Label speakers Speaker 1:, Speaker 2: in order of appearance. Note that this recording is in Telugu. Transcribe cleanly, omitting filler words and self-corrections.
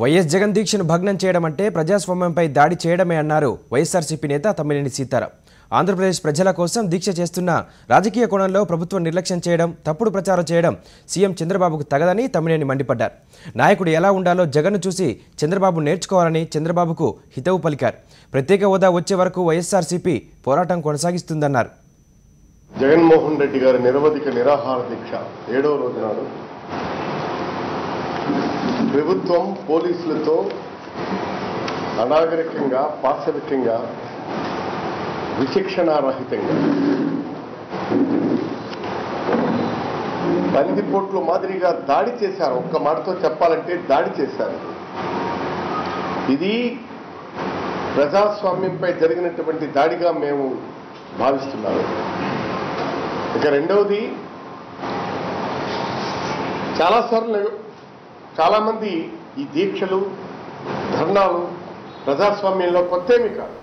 Speaker 1: వైఎస్ జగన్ దీక్షను భగ్నం చేయడం అంటే ప్రజాస్వామ్యంపై దాడి చేయడమే అన్నారు వైఎస్ఆర్సీపీ నేత తమ్మినేని సీతారాం. ఆంధ్రప్రదేశ్ ప్రజల కోసం దీక్ష చేస్తున్న రాజకీయ కోణంలో ప్రభుత్వం నిర్లక్ష్యం చేయడం, తప్పుడు ప్రచారం చేయడం సీఎం చంద్రబాబుకు తగదని తమ్మినేని మండిపడ్డారు. నాయకుడు ఎలా ఉండాలో జగన్ను చూసి చంద్రబాబు నేర్చుకోవాలని చంద్రబాబుకు హితవు పలికారు. ప్రత్యేక హోదా వచ్చే వరకు వైఎస్ఆర్సీపీ పోరాటం కొనసాగిస్తుందన్నారు.
Speaker 2: జగన్మోహన్ రెడ్డి గారి నిరవధిక నిరాహార దీక్ష 7వ రోజు నాడు ప్రభుత్వం పోలీసులతో అనాగరికంగా, పాశవికంగా, విచక్షణారహితంగా బందిపోట్లు మాదిరిగా దాడి చేశారు. ఒక్క మాటతో చెప్పాలంటే దాడి చేశారు. ఇది ప్రజాస్వామ్యంపై జరిగినటువంటి దాడిగా మేము భావిస్తున్నాము. ఇక రెండవది, చాలామంది ఈ దీక్షలు, ధర్నాలు ప్రజాస్వామ్యంలో కొత్తేమీ కాదు.